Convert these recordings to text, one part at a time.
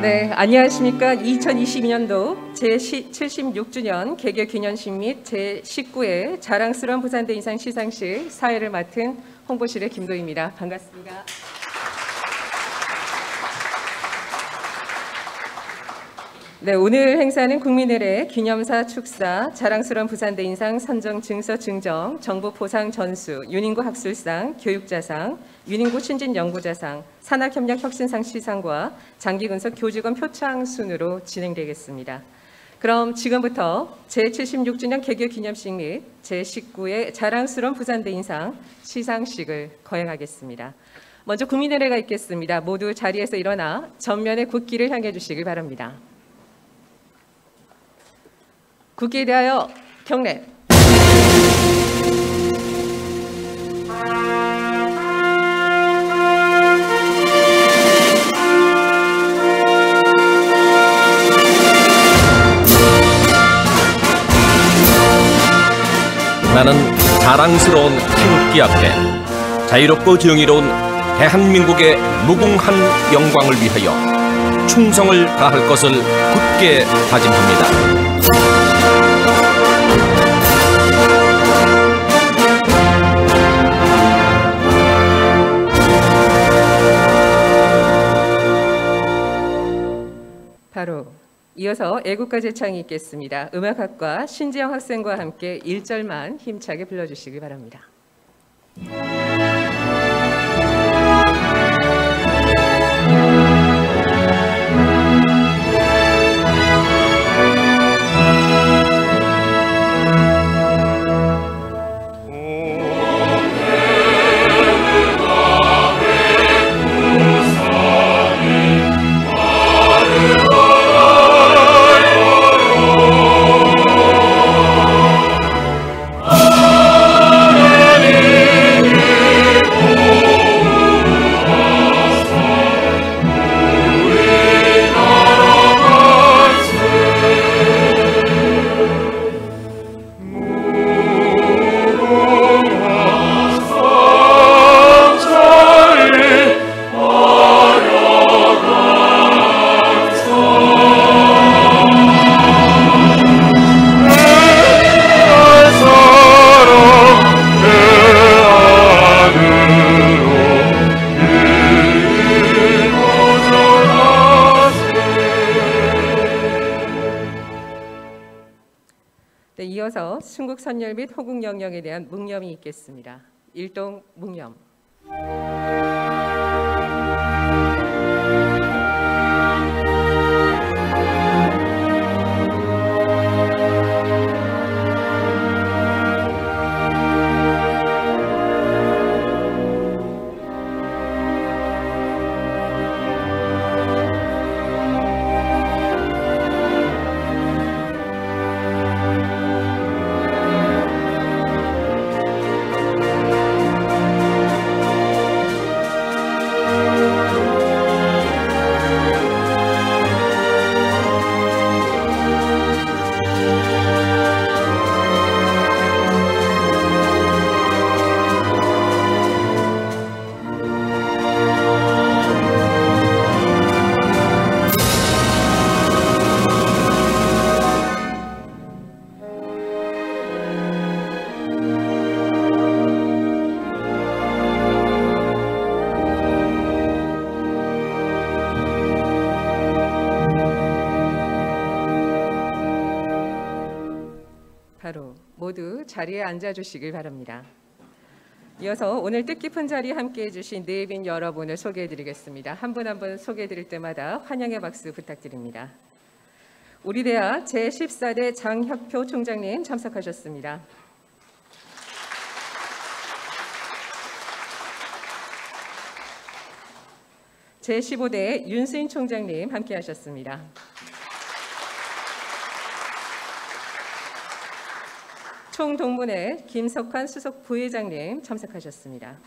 네, 안녕하십니까. 2022년도 제76주년 개교기념식 및 제19회 자랑스러운 부산대 인상 시상식 사회를 맡은 홍보실의 김도희입니다. 반갑습니다. 네, 오늘 행사는 국민의례 기념사 축사, 자랑스러운 부산대 인상 선정 증서 증정, 정부 포상 전수, 유닝구 학술상, 교육자상, 유닝구 신진연구자상, 산학협력 혁신상 시상과 장기근속 교직원 표창 순으로 진행되겠습니다. 그럼 지금부터 제76주년 개교기념식 및 제19회 자랑스러운 부산대 인상 시상식을 거행하겠습니다. 먼저 국민의례가 있겠습니다. 모두 자리에서 일어나 전면의 국기를 향해 주시길 바랍니다. 국기에 대하여 경례. 나는 자랑스러운 태극기 앞에 자유롭고 정의로운 대한민국의 무궁한 영광을 위하여 충성을 다할 것을 굳게 다짐합니다. 바로 이어서 애국가 제창이 있겠습니다. 음악학과 신지영 학생과 함께 1절만 힘차게 불러주시기 바랍니다. 이어서 순국 선열 및 호국 영령에 대한 묵념이 있겠습니다. 일동 묵념. 바로 모두 자리에 앉아주시길 바랍니다. 이어서 오늘 뜻깊은 자리에 함께해 주신 네빈 여러분을 소개해드리겠습니다. 한 분 한 분 소개해드릴 때마다 환영의 박수 부탁드립니다. 우리 대학 제14대 장혁표 총장님 참석하셨습니다. 제15대 윤수인 총장님 함께하셨습니다. 총동문회 김석환 수석 부회장님 참석하셨습니다.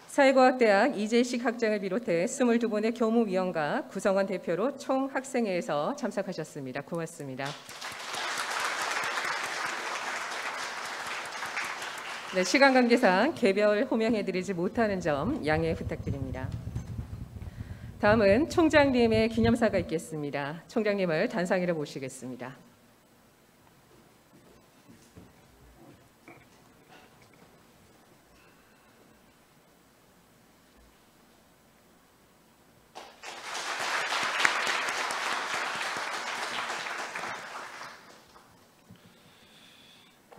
사회과학대학 이재식 학장을 비롯해 22분의 교무위원과 구성원 대표로 총학생회에서 참석하셨습니다. 고맙습니다. 네, 시간 관계상 개별 호명해드리지 못하는 점 양해 부탁드립니다. 다음은 총장님의 기념사가 있겠습니다. 총장님을 단상 위로 모시겠습니다.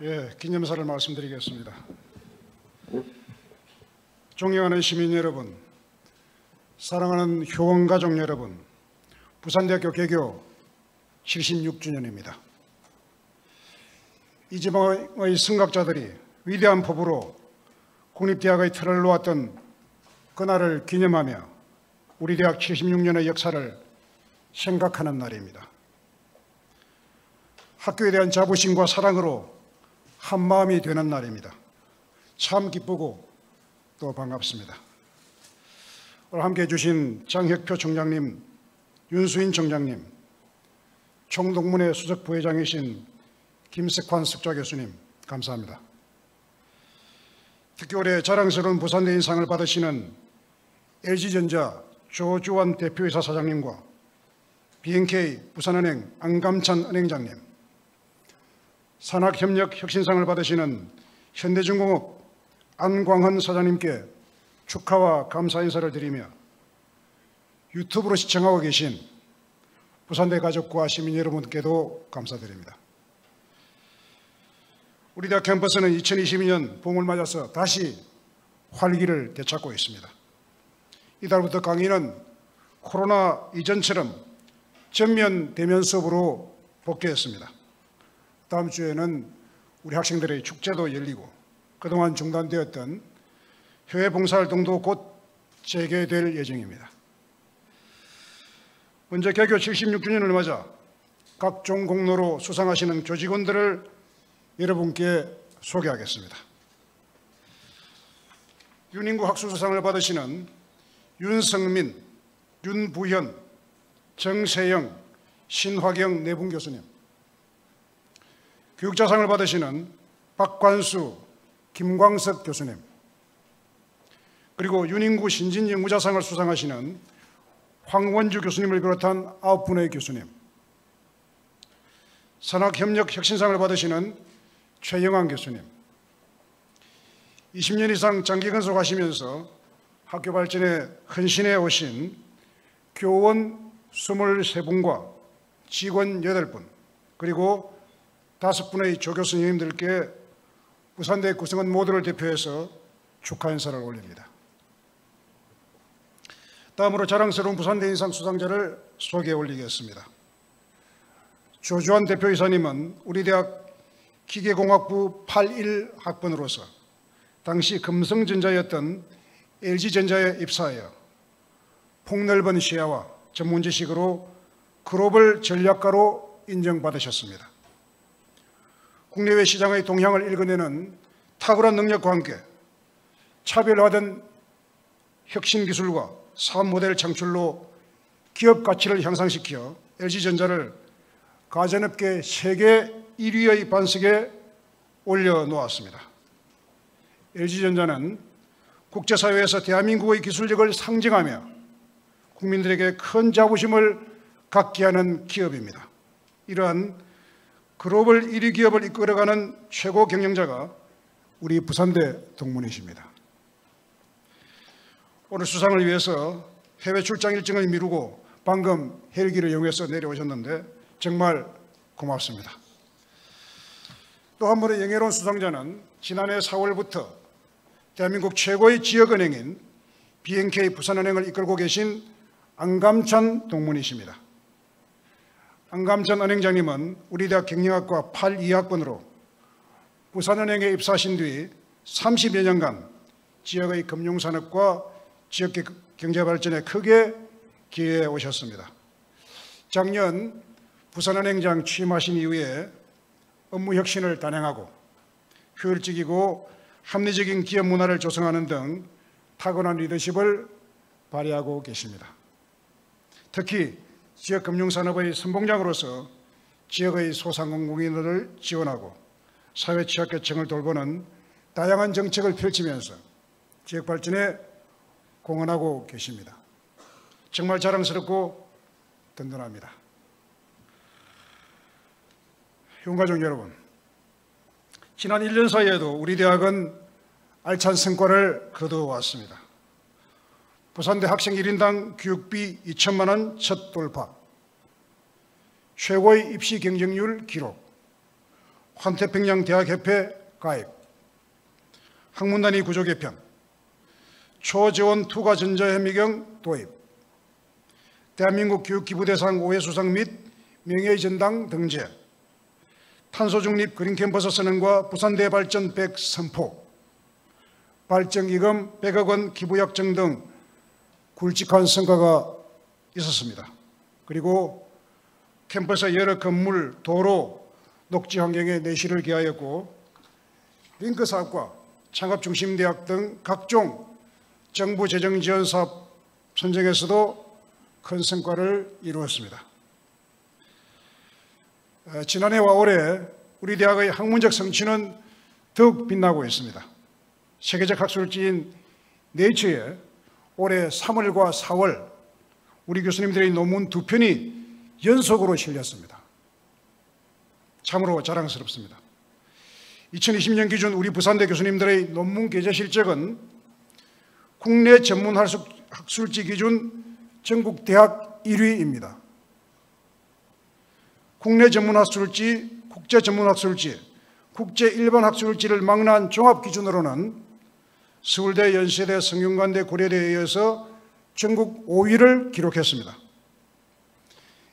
예, 기념사를 말씀드리겠습니다. 존경하는 시민 여러분, 사랑하는 효원가족 여러분, 부산대학교 개교 76주년입니다. 이 지방의 성각자들이 위대한 포부로 국립대학의 틀을 놓았던 그날을 기념하며 우리 대학 76년의 역사를 생각하는 날입니다. 학교에 대한 자부심과 사랑으로 한마음이 되는 날입니다. 참 기쁘고 또 반갑습니다. 오늘 함께해 주신 장혁표 총장님, 윤수인 총장님, 총동문회 수석 부회장이신 김석환 석좌교수님 감사합니다. 특히 올해 자랑스러운 부산대 인상을 받으시는 LG전자 조주환 대표이사 사장님과 BNK 부산은행 안감찬 은행장님, 산학협력혁신상을 받으시는 현대중공업 안광헌 사장님께 축하와 감사 인사를 드리며 유튜브로 시청하고 계신 부산대 가족과 시민 여러분께도 감사드립니다. 우리 대학 캠퍼스는 2022년 봄을 맞아서 다시 활기를 되찾고 있습니다. 이달부터 강의는 코로나 이전처럼 전면 대면 수업으로 복귀했습니다. 다음 주에는 우리 학생들의 축제도 열리고 그동안 중단되었던 해외 봉사활동도 곧 재개될 예정입니다. 먼저 개교 76주년을 맞아 각종 공로로 수상하시는 교직원들을 여러분께 소개하겠습니다. 윤인구 학술수상을 받으시는 윤성민, 윤부현, 정세영, 신화경 네 분 교수님, 교육자상을 받으시는 박관수, 김광석 교수님, 그리고 윤인구 신진연구자상을 수상하시는 황원주 교수님을 비롯한 9분의 교수님, 산학협력혁신상을 받으시는 최영환 교수님, 20년 이상 장기 근속하시면서 학교 발전에 헌신해 오신 교원 23분과 직원 8분, 그리고 5분의 조교수님들께 부산대 구성원 모두를 대표해서 축하 인사를 올립니다. 다음으로 자랑스러운 부산대 인상 수상자를 소개해 올리겠습니다. 조주환 대표이사님은 우리 대학 기계공학부 81학번으로서 당시 금성전자였던 LG전자에 입사하여 폭넓은 시야와 전문 지식으로 글로벌 전략가로 인정받으셨습니다. 국내외 시장의 동향을 읽어내는 탁월한 능력과 함께 차별화된 혁신 기술과 사업 모델 창출로 기업 가치를 향상시켜 LG전자를 가전업계 세계 1위의 반석에 올려놓았습니다. LG전자는 국제사회에서 대한민국의 기술력을 상징하며 국민들에게 큰 자부심을 갖게 하는 기업입니다. 이러한 글로벌 1위 기업을 이끌어가는 최고 경영자가 우리 부산대 동문이십니다. 오늘 수상을 위해서 해외 출장 일정을 미루고 방금 헬기를 이용해서 내려오셨는데 정말 고맙습니다. 또 한 분의 영예로운 수상자는 지난해 4월부터 대한민국 최고의 지역은행인 BNK 부산은행을 이끌고 계신 안감찬 동문이십니다. 안감찬 은행장님은 우리 대학 경영학과 82학번으로 부산은행에 입사하신 뒤 30여 년간 지역의 금융산업과 지역 경제 발전에 크게 기여해 오셨습니다. 작년 부산은행장 취임하신 이후에 업무 혁신을 단행하고 효율적이고 합리적인 기업 문화를 조성하는 등 타고난 리더십을 발휘하고 계십니다. 특히 지역 금융산업의 선봉장으로서 지역의 소상공인들을 지원하고 사회 취약계층을 돌보는 다양한 정책을 펼치면서 지역 발전에 공헌하고 계십니다. 정말 자랑스럽고 든든합니다. 휴가족 여러분, 지난 1년 사이에도 우리 대학은 알찬 성과를 거두어왔습니다. 부산대 학생 1인당 교육비 2천만 원 첫 돌파, 최고의 입시 경쟁률 기록, 환태평양 대학협회 가입, 학문단위 구조 개편, 초재원 투과 전자현미경 도입, 대한민국 교육기부대상 5회 수상 및 명예의 전당 등재, 탄소중립 그린캠퍼스 선언과 부산대 발전 100 선포, 발전기금 100억 원 기부 약정 등 굵직한 성과가 있었습니다. 그리고 캠퍼스 여러 건물, 도로, 녹지 환경에 내실을 기하였고 링크 사업과 창업중심대학 등 각종 정부 재정 지원 사업 선정에서도 큰 성과를 이루었습니다. 지난해와 올해 우리 대학의 학문적 성취는 더욱 빛나고 있습니다. 세계적 학술지인 네이처에 올해 3월과 4월 우리 교수님들의 논문 2편이 연속으로 실렸습니다. 참으로 자랑스럽습니다. 2020년 기준 우리 부산대 교수님들의 논문 게재 실적은 국내 전문 학술지 기준 전국 대학 1위입니다. 국내 전문 학술지, 국제 전문 학술지, 국제 일반 학술지를 망라한 종합 기준으로는 서울대, 연세대, 성균관대, 고려대에 이어서 전국 5위를 기록했습니다.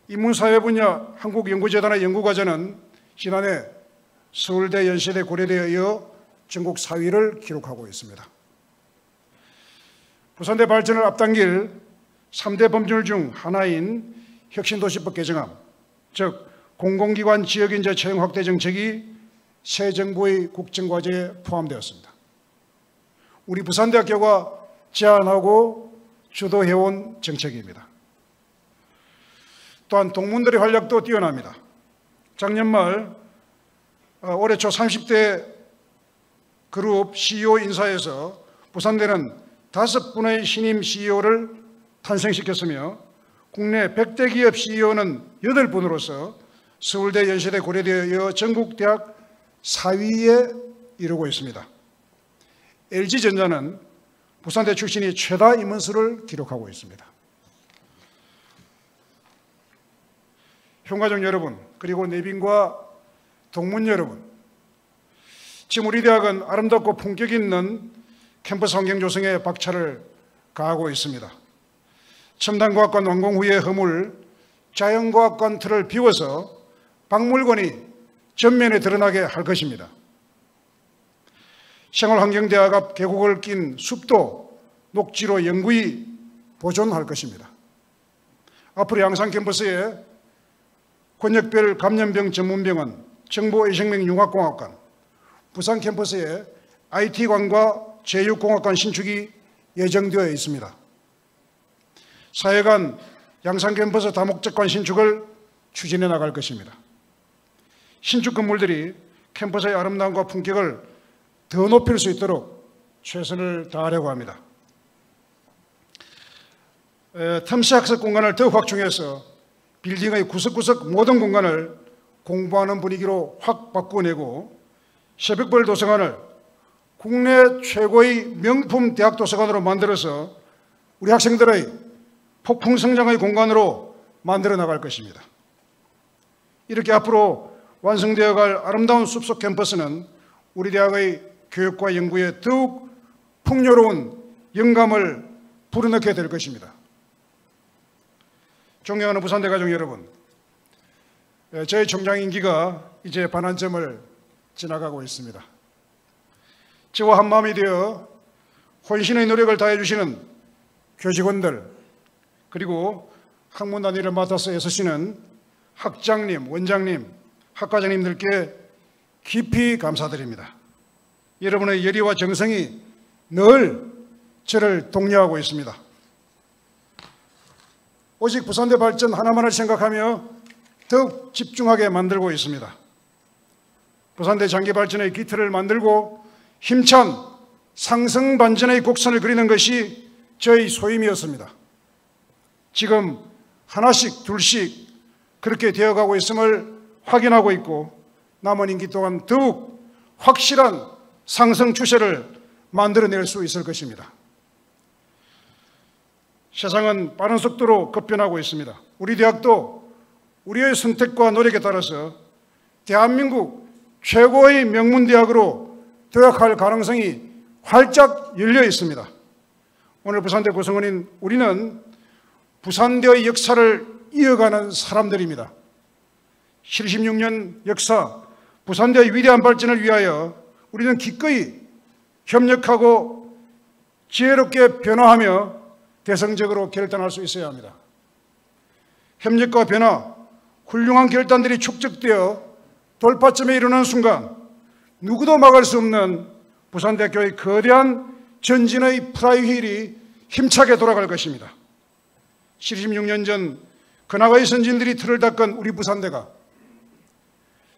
인문사회 분야 한국연구재단의 연구과제는 지난해 서울대, 연세대, 고려대에 이어 전국 4위를 기록하고 있습니다. 부산대 발전을 앞당길 3대 법률 중 하나인 혁신도시법 개정안, 즉 공공기관 지역인재 채용 확대 정책이 새 정부의 국정과제에 포함되었습니다. 우리 부산대학교가 제안하고 주도해온 정책입니다. 또한 동문들의 활약도 뛰어납니다. 작년 말 올해 초 30대 그룹 CEO 인사에서 부산대는 5분의 신임 CEO를 탄생시켰으며 국내 100대 기업 CEO는 8분으로서 서울대, 연세대, 고려대에 이어 전국 대학 4위에 이르고 있습니다. LG전자는 부산대 출신이 최다 임원수를 기록하고 있습니다. 휴가족 여러분, 그리고 내빈과 동문 여러분, 지금 우리 대학은 아름답고 품격 있는 캠퍼스 환경 조성에 박차를 가하고 있습니다. 첨단과학관 완공 후에 허물 자연과학관 틀을 비워서 박물관이 전면에 드러나게 할 것입니다. 생활환경대학 앞 계곡을 낀 숲도 녹지로 영구히 보존할 것입니다. 앞으로 양산 캠퍼스에 권역별 감염병 전문병원, 정보의생명융합공학관, 부산 캠퍼스에 IT관과 제육공학관 신축이 예정되어 있습니다. 사회간 양산 캠퍼스 다목적관 신축을 추진해 나갈 것입니다. 신축 건물들이 캠퍼스의 아름다움과 품격을 더 높일 수 있도록 최선을 다하려고 합니다. 틈새 학습 공간을 더욱 확충해서 빌딩의 구석구석 모든 공간을 공부하는 분위기로 확 바꾸어내고 새벽별 도서관을 국내 최고의 명품 대학 도서관으로 만들어서 우리 학생들의 폭풍 성장의 공간으로 만들어 나갈 것입니다. 이렇게 앞으로 완성되어 갈 아름다운 숲속 캠퍼스는 우리 대학의 교육과 연구에 더욱 풍요로운 영감을 불어넣게 될 것입니다. 존경하는 부산대 가족 여러분, 저희 총장 임기가 이제 반환점을 지나가고 있습니다. 저와 한마음이 되어 혼신의 노력을 다해 주시는 교직원들, 그리고 학문 단위를 맡아서 애쓰시는 학장님, 원장님, 학과장님들께 깊이 감사드립니다. 여러분의 열의와 정성이 늘 저를 독려하고 있습니다. 오직 부산대 발전 하나만을 생각하며 더욱 집중하게 만들고 있습니다. 부산대 장기 발전의 기틀을 만들고 힘찬 상승 반전의 곡선을 그리는 것이 저희 소임이었습니다. 지금 하나씩 둘씩 그렇게 되어가고 있음을 확인하고 있고 남은 임기 동안 더욱 확실한 상승 추세를 만들어낼 수 있을 것입니다. 세상은 빠른 속도로 급변하고 있습니다. 우리 대학도 우리의 선택과 노력에 따라서 대한민국 최고의 명문대학으로 도약할 가능성이 활짝 열려 있습니다. 오늘 부산대 구성원인 우리는 부산대의 역사를 이어가는 사람들입니다. 76년 역사 부산대의 위대한 발전을 위하여 우리는 기꺼이 협력하고 지혜롭게 변화하며 대성적으로 결단할 수 있어야 합니다. 협력과 변화, 훌륭한 결단들이 축적되어 돌파점에 이르는 순간 누구도 막을 수 없는 부산대학교의 거대한 전진의 플라이휠이 힘차게 돌아갈 것입니다. 76년 전 그나가의 선진들이 틀을 닦은 우리 부산대가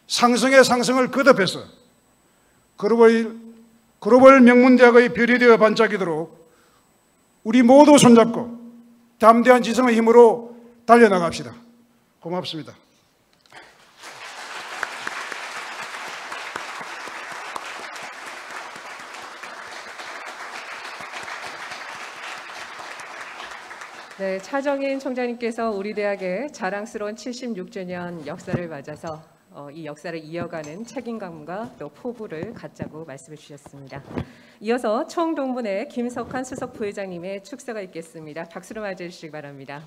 상승의 상승을 거듭해서 글로벌 명문대학의 별이 되어 반짝이도록 우리 모두 손잡고 담대한 지성의 힘으로 달려나갑시다. 고맙습니다. 네, 차정인 총장님께서 우리 대학의 자랑스러운 76주년 역사를 맞아서 이 역사를 이어가는 책임감과 또 포부를 갖자고 말씀해 주셨습니다. 이어서 총동문회 김석환 수석 부회장님의 축사가 있겠습니다. 박수로 맞이해 주시기 바랍니다.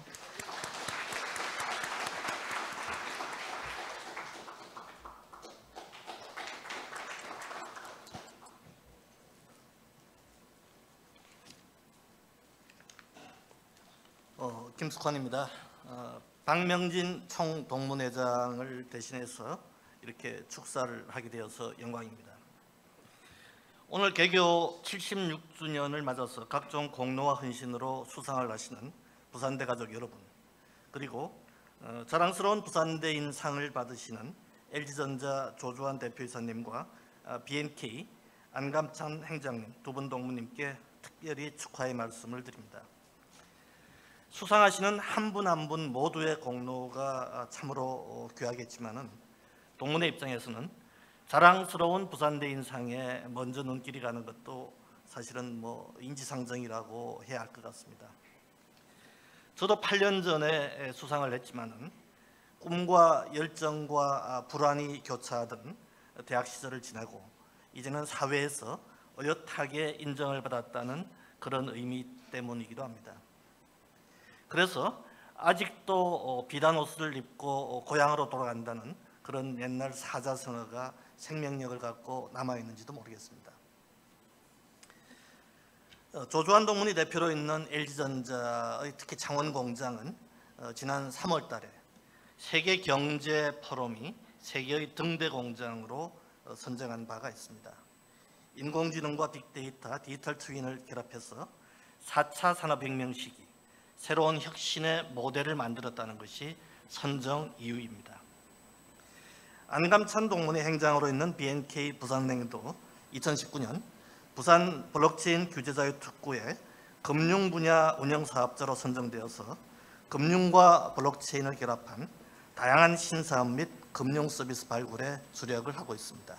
김석환입니다. 박명진 총동문회장을 대신해서 이렇게 축사를 하게 되어서 영광입니다. 오늘 개교 76주년을 맞아서 각종 공로와 헌신으로 수상을 하시는 부산대 가족 여러분, 그리고 자랑스러운 부산대인 상을 받으시는 LG전자 조주환 대표이사님과 BNK 안감찬 행장님 두 분 동무님께 특별히 축하의 말씀을 드립니다. 수상하시는 한 분 한 분 모두의 공로가 참으로 귀하겠지만은 동문회 입장에서는 자랑스러운 부산대 인상에 먼저 눈길이 가는 것도 사실은 인지상정이라고 해야 할 것 같습니다. 저도 8년 전에 수상을 했지만은 꿈과 열정과 불안이 교차하던 대학 시절을 지나고 이제는 사회에서 어엿하게 인정을 받았다는 그런 의미 때문이기도 합니다. 그래서 아직도 비단 옷을 입고 고향으로 돌아간다는 그런 옛날 사자성어가 생명력을 갖고 남아있는지도 모르겠습니다. 조주환 동문이 대표로 있는 LG전자의 특히 창원공장은 지난 3월 달에 세계경제포럼이 세계의 등대 공장으로 선정한 바가 있습니다. 인공지능과 빅데이터, 디지털 트윈을 결합해서 4차 산업혁명 시기 새로운 혁신의 모델을 만들었다는 것이 선정 이유입니다. 안감찬 동문회 행장으로 있는 BNK 부산은행도 2019년 부산 블록체인 규제자유 특구에 금융 분야 운영사업자로 선정되어서 금융과 블록체인을 결합한 다양한 신사업 및 금융 서비스 발굴에 주력을 하고 있습니다.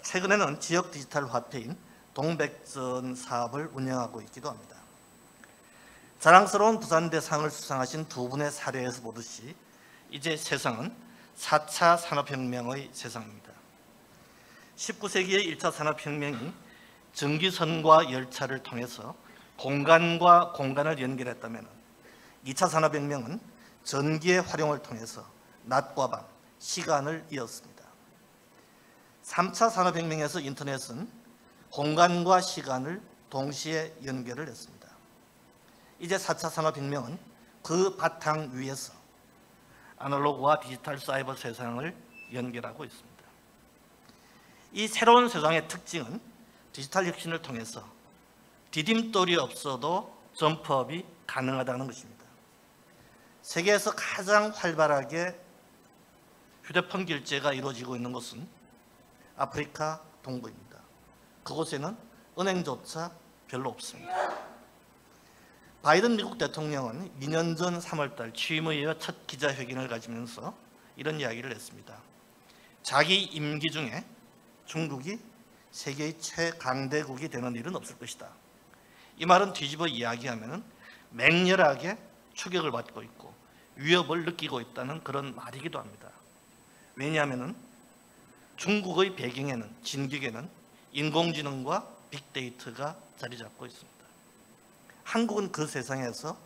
최근에는 지역 디지털 화폐인 동백전 사업을 운영하고 있기도 합니다. 자랑스러운 부산대 상을 수상하신 두 분의 사례에서 보듯이 이제 세상은 4차 산업혁명의 세상입니다. 19세기의 1차 산업혁명이 전기선과 열차를 통해서 공간과 공간을 연결했다면 2차 산업혁명은 전기의 활용을 통해서 낮과 밤, 시간을 이었습니다. 3차 산업혁명에서 인터넷은 공간과 시간을 동시에 연결을 했습니다. 이제 4차 산업혁명은 그 바탕 위에서 아날로그와 디지털 사이버 세상을 연결하고 있습니다. 이 새로운 세상의 특징은 디지털 혁신을 통해서 디딤돌이 없어도 점프업이 가능하다는 것입니다. 세계에서 가장 활발하게 휴대폰 결제가 이루어지고 있는 곳은 아프리카 동부입니다. 그곳에는 은행조차 별로 없습니다. 바이든 미국 대통령은 2년 전 3월달 취임에 이어 첫 기자회견을 가지면서 이런 이야기를 했습니다. 자기 임기 중에 중국이 세계의 최강대국이 되는 일은 없을 것이다. 이 말은 뒤집어 이야기하면 맹렬하게 추격을 받고 있고 위협을 느끼고 있다는 그런 말이기도 합니다. 왜냐하면 중국의 배경에는, 진격에는 인공지능과 빅데이터가 자리 잡고 있습니다. 한국은 그 세상에서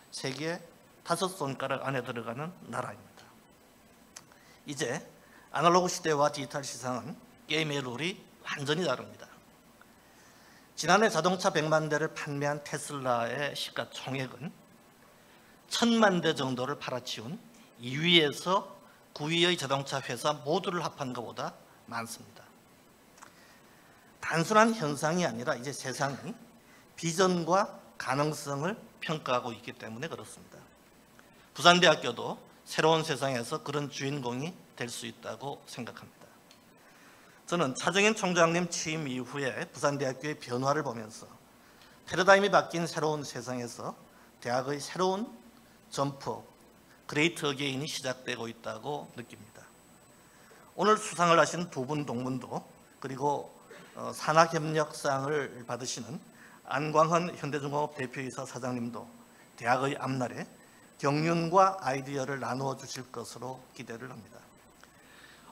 세계 5손가락 안에 들어가는 나라입니다. 이제 아날로그 시대와 디지털 시장은 게임의 룰이 완전히 다릅니다. 지난해 자동차 100만 대를 판매한 테슬라의 시가총액은 1000만 대 정도를 팔아치운 2위에서 9위의 자동차 회사 모두를 합한 것보다 많습니다. 단순한 현상이 아니라 이제 세상이 비전과 가능성을 평가하고 있기 때문에 그렇습니다. 부산대학교도 새로운 세상에서 그런 주인공이 될 수 있다고 생각합니다. 저는 차정인 총장님 취임 이후에 부산대학교의 변화를 보면서 패러다임이 바뀐 새로운 세상에서 대학의 새로운 점프, 그레이트 어게인이 시작되고 있다고 느낍니다. 오늘 수상을 하신 두 분 동문도 그리고 산학협력상을 받으시는 안광헌 현대중공업 대표이사 사장님도 대학의 앞날에 경륜과 아이디어를 나누어 주실 것으로 기대를 합니다.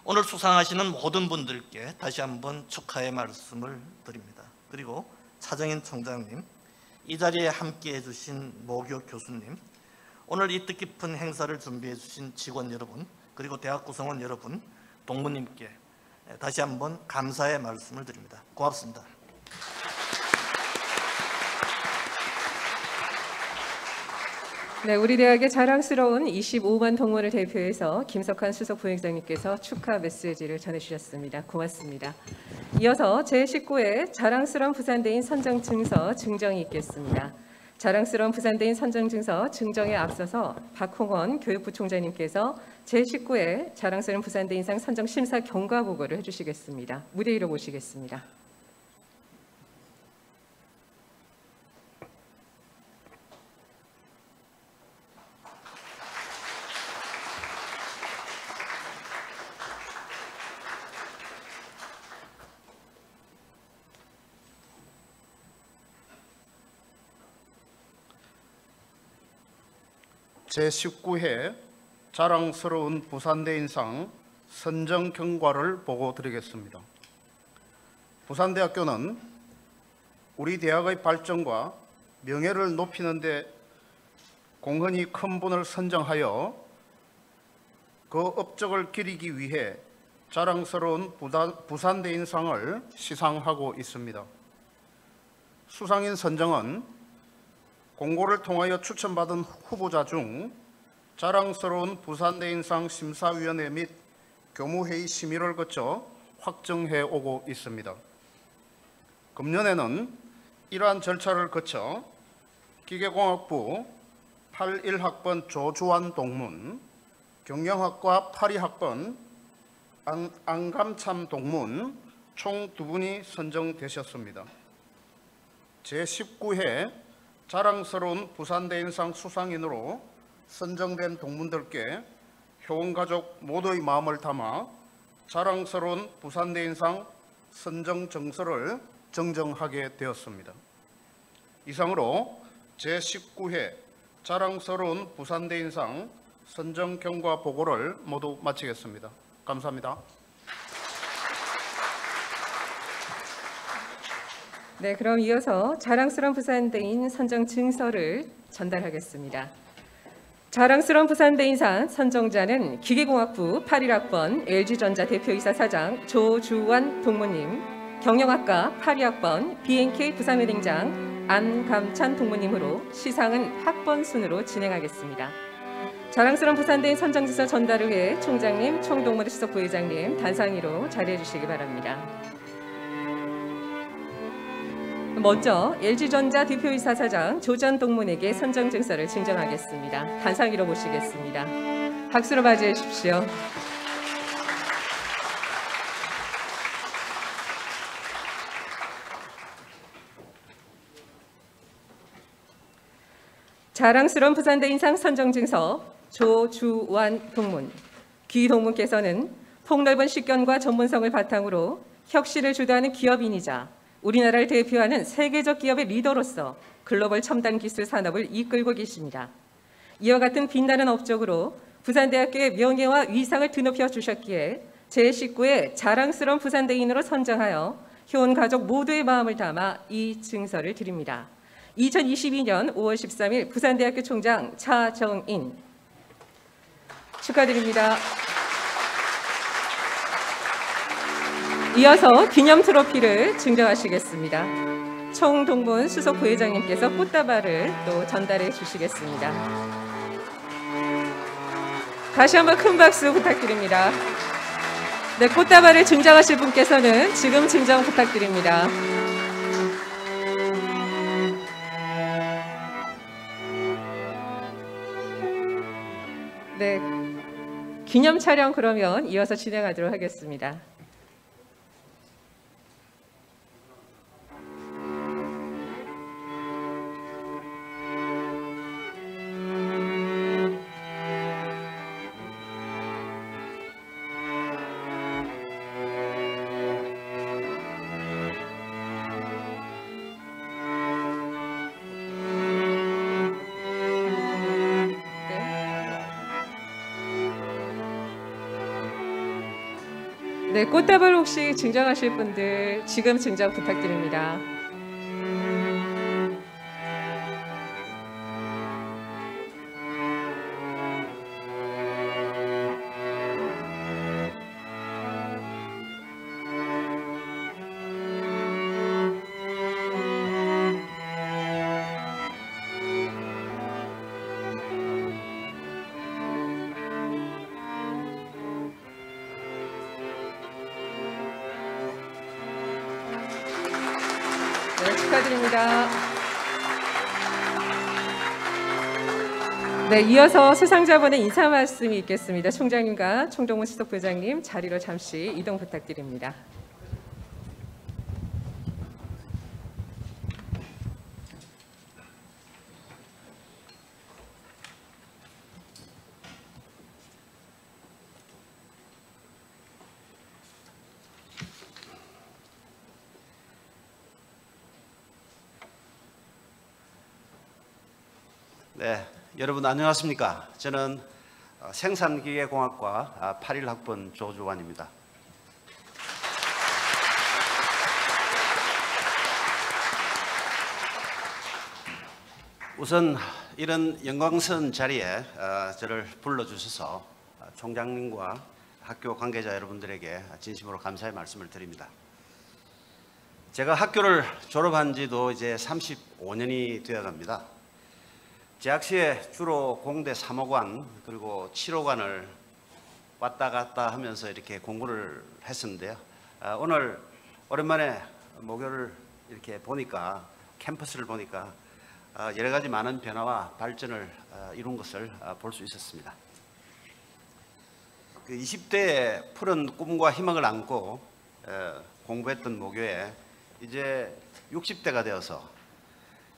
오늘 수상하시는 모든 분들께 다시 한번 축하의 말씀을 드립니다. 그리고 차정인 총장님, 이 자리에 함께해 주신 모교 교수님, 오늘 이 뜻깊은 행사를 준비해 주신 직원 여러분, 그리고 대학 구성원 여러분, 동문님께 다시 한번 감사의 말씀을 드립니다. 고맙습니다. 네, 우리 대학의 자랑스러운 25만 동문을 대표해서 김석환 수석 부회장님께서 축하 메시지를 전해주셨습니다. 고맙습니다. 이어서 제19회 자랑스러운 부산대인 선정증서 증정이 있겠습니다. 자랑스러운 부산대인 선정증서 증정에 앞서서 박홍원 교육부 총장님께서 제19회 자랑스러운 부산대인상 선정 심사 경과 보고를 해주시겠습니다. 무대 위로 모시겠습니다. 제19회 자랑스러운 부산대인상 선정 경과를 보고 드리겠습니다. 부산대학교는 우리 대학의 발전과 명예를 높이는 데 공헌이 큰 분을 선정하여 그 업적을 기리기 위해 자랑스러운 부산대인상을 시상하고 있습니다. 수상인 선정은 공고를 통하여 추천받은 후보자 중 자랑스러운 부산대인상 심사위원회 및 교무회의 심의를 거쳐 확정해 오고 있습니다. 금년에는 이러한 절차를 거쳐 기계공학부 81학번 조주환 동문, 경영학과 82학번 안감참 동문 총 2분이 선정되셨습니다. 제19회 자랑스러운 부산대인상 수상인으로 선정된 동문들께 효원가족 모두의 마음을 담아 자랑스러운 부산대인상 선정 정서를 정정하게 되었습니다. 이상으로 제19회 자랑스러운 부산대인상 선정 경과 보고를 모두 마치겠습니다. 감사합니다. 네, 그럼 이어서 자랑스러운 부산대인 선정 증서를 전달하겠습니다. 자랑스러운 부산대인상 선정자는 기계공학부 81학번 LG전자 대표이사 사장 조주환 동무님, 경영학과 82학번 BNK 부산은행장 안감찬 동무님으로 시상은 학번 순으로 진행하겠습니다. 자랑스러운 부산대인 선정증서 전달을 위해 총장님, 총동문회 수석 부회장님 단상위로 자리해 주시기 바랍니다. 먼저 LG전자 대표이사 사장 조전 동문에게 선정증서를 증정하겠습니다. 단상위로 모시겠습니다. 박수로 맞이해 주십시오. 자랑스러운 부산대 인상 선정증서 조주완 동문. 귀 동문께서는 폭넓은 식견과 전문성을 바탕으로 혁신을 주도하는 기업인이자 우리나라를 대표하는 세계적 기업의 리더로서 글로벌 첨단 기술 산업을 이끌고 계십니다. 이와 같은 빛나는 업적으로 부산대학교의 명예와 위상을 드높여 주셨기에 제19회 자랑스러운 부산대인으로 선정하여 효원 가족 모두의 마음을 담아 이 증서를 드립니다. 2022년 5월 13일 부산대학교 총장 차정인 축하드립니다. 이어서 기념 트로피를 증정하시겠습니다. 총동문 수석 부회장님께서 꽃다발을 또 전달해 주시겠습니다. 다시 한번 큰 박수 부탁드립니다. 네, 꽃다발을 증정하실 분께서는 지금 증정 부탁드립니다. 네, 기념 촬영 그러면 이어서 진행하도록 하겠습니다. 네, 꽃다발 혹시 증정하실 분들 지금 증정 부탁드립니다. 네, 축하드립니다. 네, 이어서 수상자분의 인사 말씀이 있겠습니다. 총장님과 총동문 수석 부회장님 자리로 잠시 이동 부탁드립니다. 네, 여러분 안녕하십니까? 저는 생산기계공학과 81학번 조주완입니다. 우선 이런 영광스러운 자리에 저를 불러주셔서 총장님과 학교 관계자 여러분들에게 진심으로 감사의 말씀을 드립니다. 제가 학교를 졸업한 지도 이제 35년이 되어갑니다. 재학 시에 주로 공대 3호관 그리고 7호관을 왔다 갔다 하면서 이렇게 공부를 했었는데요. 오늘 오랜만에 모교를 이렇게 보니까 캠퍼스를 보니까 여러 가지 많은 변화와 발전을 이룬 것을 볼 수 있었습니다. 그 20대에 푸른 꿈과 희망을 안고 공부했던 모교에 이제 60대가 되어서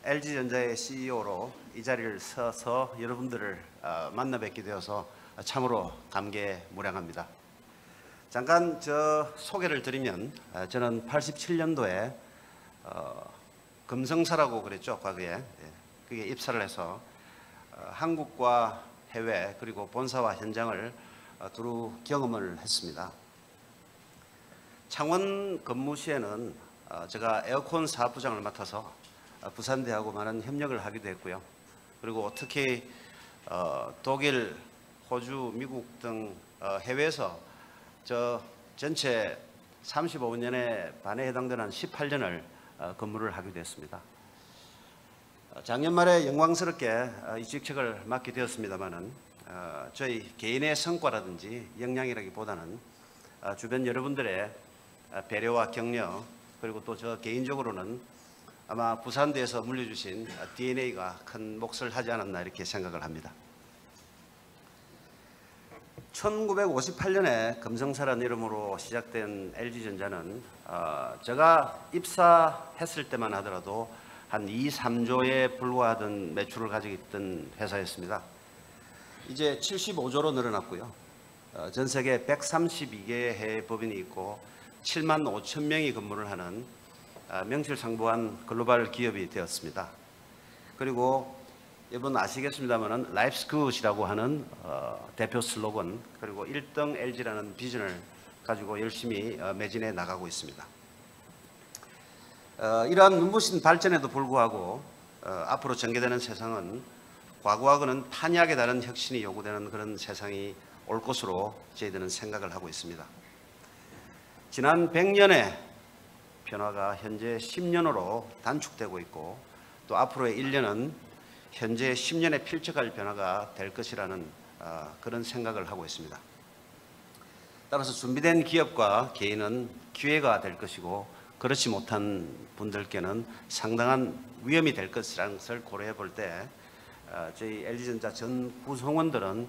LG전자의 CEO로 이 자리를 서서 여러분들을 만나 뵙게 되어서 참으로 감개무량합니다. 잠깐 저 소개를 드리면 저는 87년도에 금성사라고 그랬죠, 과거에. 그게 입사를 해서 한국과 해외 그리고 본사와 현장을 두루 경험을 했습니다. 창원 근무 시에는 제가 에어컨 사업부장을 맡아서 부산대하고 많은 협력을 하기도 했고요. 그리고 특히 독일, 호주, 미국 등 해외에서 저 전체 35년의 반에 해당되는 18년을 근무를 하기도 했습니다. 작년 말에 영광스럽게 이 직책을 맡게 되었습니다만은 저희 개인의 성과라든지 역량이라기보다는 주변 여러분들의 배려와 격려 그리고 또 저 개인적으로는 아마 부산대에서 물려주신 DNA가 큰 몫을 하지 않았나 이렇게 생각을 합니다. 1958년에 금성사라는 이름으로 시작된 LG전자는 제가 입사했을 때만 하더라도 한 2, 3조에 불과하던 매출을 가지고 있던 회사였습니다. 이제 75조로 늘어났고요. 전 세계 132개의 해외 법인이 있고 7만 5천 명이 근무를 하는 명실상부한 글로벌 기업이 되었습니다. 그리고 여러분 아시겠습니다만은 Life's Good이라고 하는 대표 슬로건, 그리고 1등 LG라는 비전을 가지고 열심히 매진해 나가고 있습니다. 이러한 눈부신 발전에도 불구하고 앞으로 전개되는 세상은 과거하고는 판이하게 다른 혁신이 요구되는 그런 세상이 올 것으로 저희들은 생각을 하고 있습니다. 지난 100년의 변화가 현재 10년으로 단축되고 있고, 또 앞으로의 1년은 현재 10년에 필적할 변화가 될 것이라는 그런 생각을 하고 있습니다. 따라서 준비된 기업과 개인은 기회가 될 것이고, 그렇지 못한 분들께는 상당한 위험이 될 것이라는 것을 고려해 볼 때 저희 LG전자 전 구성원들은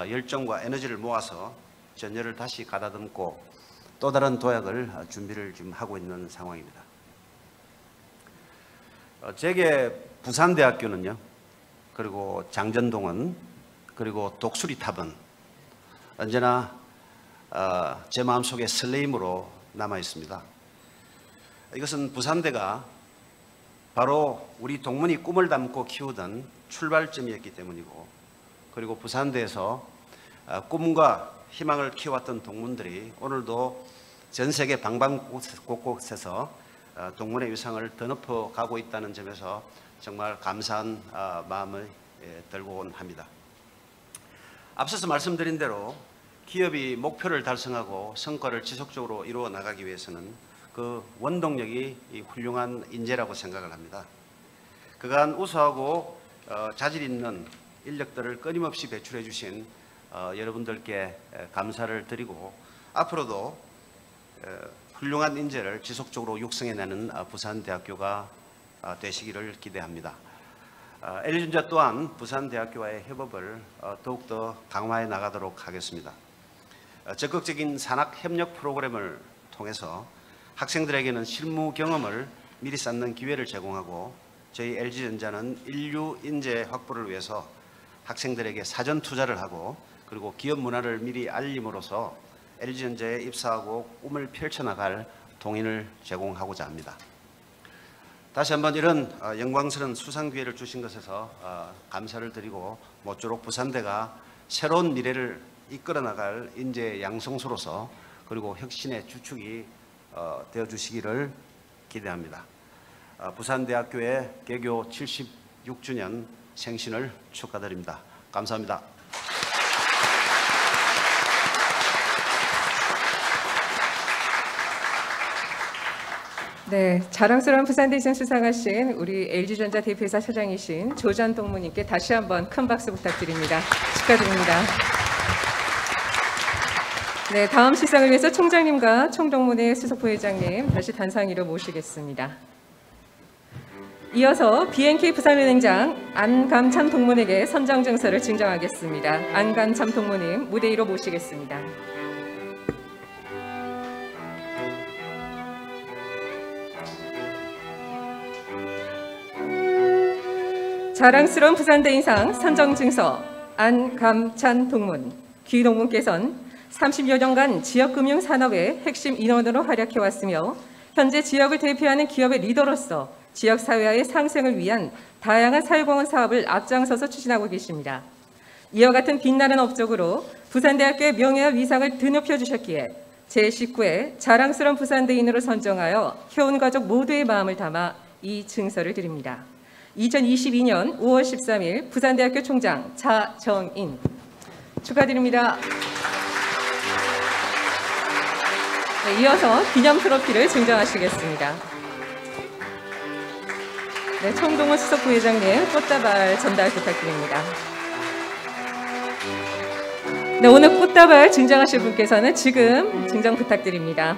열정과 에너지를 모아서 전열을 다시 가다듬고 또 다른 도약을 준비를 지금 하고 있는 상황입니다. 제게 부산대학교는요, 그리고 장전동은, 그리고 독수리탑은 언제나 제 마음속에 설레임으로 남아 있습니다. 이것은 부산대가 바로 우리 동문이 꿈을 담고 키우던 출발점이었기 때문이고, 그리고 부산대에서 꿈과 희망을 키워왔던 동문들이 오늘도 전 세계 방방곳곳에서 동문의 위상을 더높여 가고 있다는 점에서 정말 감사한 마음을 들곤 합니다. 앞서서 말씀드린 대로 기업이 목표를 달성하고 성과를 지속적으로 이루어 나가기 위해서는 그 원동력이 이 훌륭한 인재라고 생각을 합니다. 그간 우수하고 자질 있는 인력들을 끊임없이 배출해 주신 여러분들께 감사를 드리고, 앞으로도 훌륭한 인재를 지속적으로 육성해내는 부산대학교가 되시기를 기대합니다. LG전자 또한 부산대학교와의 협업을 더욱더 강화해 나가도록 하겠습니다. 적극적인 산학협력 프로그램을 통해서 학생들에게는 실무 경험을 미리 쌓는 기회를 제공하고, 저희 LG전자는 인류 인재 확보를 위해서 학생들에게 사전 투자를 하고, 그리고 기업 문화를 미리 알림으로써 LG전자에 입사하고 꿈을 펼쳐나갈 동인을 제공하고자 합니다. 다시 한번 이런 영광스러운 수상 기회를 주신 것에서 감사를 드리고, 모쪼록 부산대가 새로운 미래를 이끌어 나갈 인재 양성소로서, 그리고 혁신의 주축이 되어 주시기를 기대합니다. 부산대학교의 개교 76주년 생신을 축하드립니다. 감사합니다. 네, 자랑스러운 부산대상 수상하신 우리 LG전자 대표이사 사장이신 조전 동무님께 다시 한번 큰 박수 부탁드립니다. 축하드립니다. 네, 다음 시상을 위해서 총장님과 총동문회 수석부회장님 다시 단상위로 모시겠습니다. 이어서 BNK 부산은행장 안감참 동문에게 선정증서를 증정하겠습니다. 안감참 동무님 무대 위로 모시겠습니다. 자랑스러운 부산대인상 선정증서 안감찬 동문, 귀 동문께서는 30여 년간 지역금융산업의 핵심 인원으로 활약해왔으며 현재 지역을 대표하는 기업의 리더로서 지역사회의 상생을 위한 다양한 사회공헌 사업을 앞장서서 추진하고 계십니다. 이와 같은 빛나는 업적으로 부산대학교의 명예와 위상을 드높여 주셨기에 제19회 자랑스러운 부산대인으로 선정하여 효은가족 모두의 마음을 담아 이 증서를 드립니다. 2022년 5월 13일 부산대학교 총장 차정인 축하드립니다. 네, 이어서 기념 트로피를 증정하시겠습니다. 네, 총동원 수석부회장님 꽃다발 전달 부탁드립니다. 네, 오늘 꽃다발 증정하실 분께서는 지금 증정 부탁드립니다.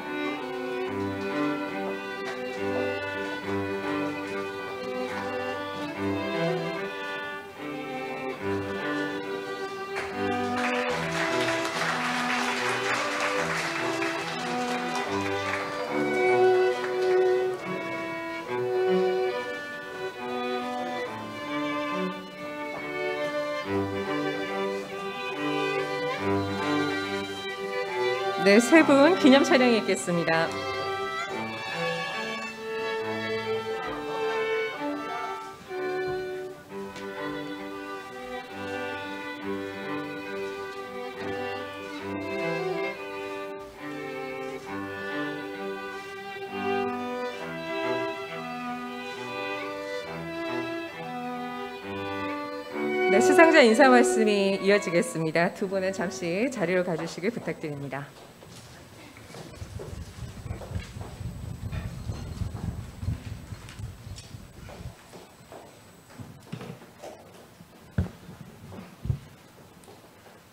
네, 세 분 기념 촬영이 있겠습니다. 네, 수상자 인사 말씀이 이어지겠습니다. 두 분은 잠시 자리로 가주시길 부탁드립니다.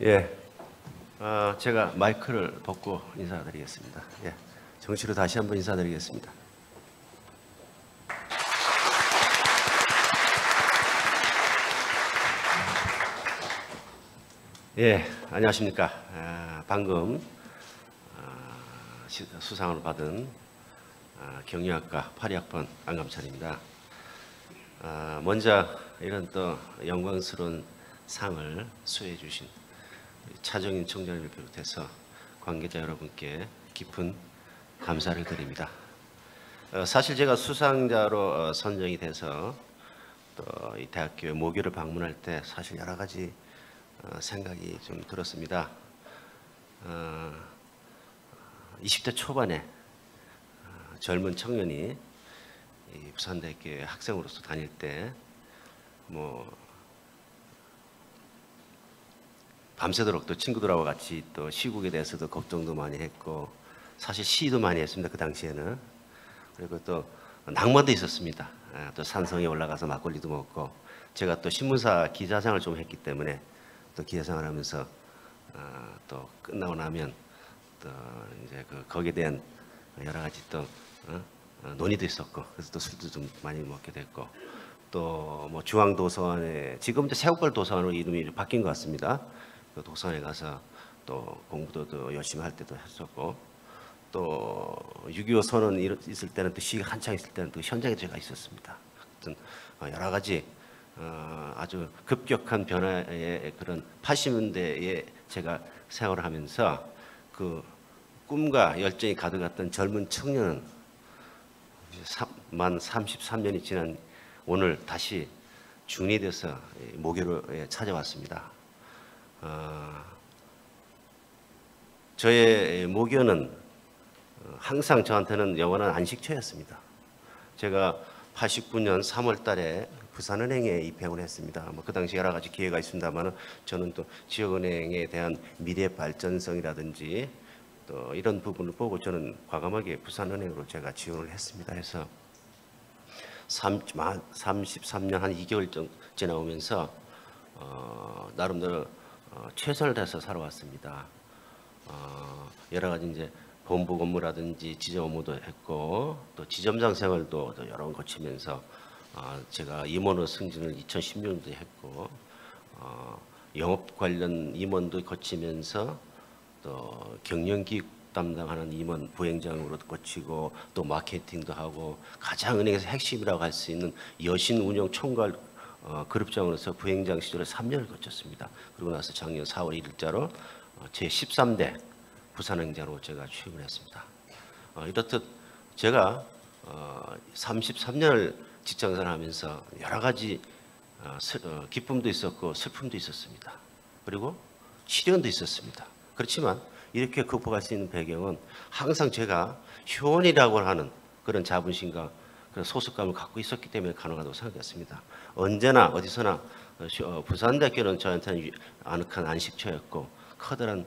예, 제가 마이크를 벗고 인사드리겠습니다. 예, 정치로 다시 한번 인사드리겠습니다. 예, 안녕하십니까. 방금 수상을 받은 경영학과 82학번 안감찬입니다. 먼저 이런 또 영광스러운 상을 수여해 주신 차정인 총장님을 비롯해서 관계자 여러분께 깊은 감사를 드립니다. 사실 제가 수상자로 선정이 돼서 또 이 대학교에 모교를 방문할 때 사실 여러 가지 생각이 좀 들었습니다. 20대 초반에 젊은 청년이 이 부산대학교에 학생으로서 다닐 때 뭐 밤새도록 또 친구들하고 같이 또 시국에 대해서도 걱정도 많이 했고 사실 시도 많이 했습니다. 그 당시에는. 그리고 또 낭만도 있었습니다. 또 산성에 올라가서 막걸리도 먹고 제가 또 신문사 기자생활을 좀 했기 때문에 또 기자생활을 하면서 또 끝나고 나면 또 이제 거기에 대한 여러 가지 또 논의도 있었고 그래서 또 술도 좀 많이 먹게 됐고 또 뭐 중앙도서관에 지금 이제 새우벌 도서관으로 이름이 바뀐 것 같습니다. 그 도서관에 가서 또 공부도 또 열심히 할 때도 했었고 또 6.25 선언 있을 때는 또 시위가 한창 있을 때는 또 현장에 제가 있었습니다. 하여튼 여러 가지 아주 급격한 변화의 그런 80년대에 제가 생활을 하면서 그 꿈과 열정이 가득했던 젊은 청년은 만 33년이 지난 오늘 다시 중이 돼서 모교를 찾아왔습니다. 저의 모교는 항상 저한테는 영원한 안식처였습니다. 제가 89년 3월 달에 부산은행에 입행을 했습니다. 뭐 그 당시 여러 가지 기회가 있습니다만 저는 또 지역은행에 대한 미래 발전성이라든지 또 이런 부분을 보고 저는 과감하게 부산은행으로 제가 지원을 했습니다. 해서 33년 한 2개월 정도 지나오면서 나름대로 최선을 다해서 살아왔습니다. 여러 가지 이제 본부 업무라든지 지점 업무도 했고 또 지점장 생활도 여러 번 거치면서 제가 임원으로 승진을 2016년도에 했고 영업 관련 임원도 거치면서 또 경영기획 담당하는 임원 부행장으로 거치고 또 마케팅도 하고 가장 은행에서 핵심이라고 할 수 있는 여신 운영 총괄 그룹장으로서 부행장 시절에 3년을 거쳤습니다. 그리고 나서 작년 4월 1일자로 제 13대 부산행장으로 제가 취임을 했습니다. 이렇듯 제가 33년을 직장생활을 하면서 여러 가지 기쁨도 있었고 슬픔도 있었습니다. 그리고 시련도 있었습니다. 그렇지만 이렇게 극복할 수 있는 배경은 항상 제가 효원이라고 하는 그런 자부심과 그런 소속감을 갖고 있었기 때문에 가능하다고 생각했습니다. 언제나 어디서나 부산대학교는 저한테는 아늑한 안식처였고 커다란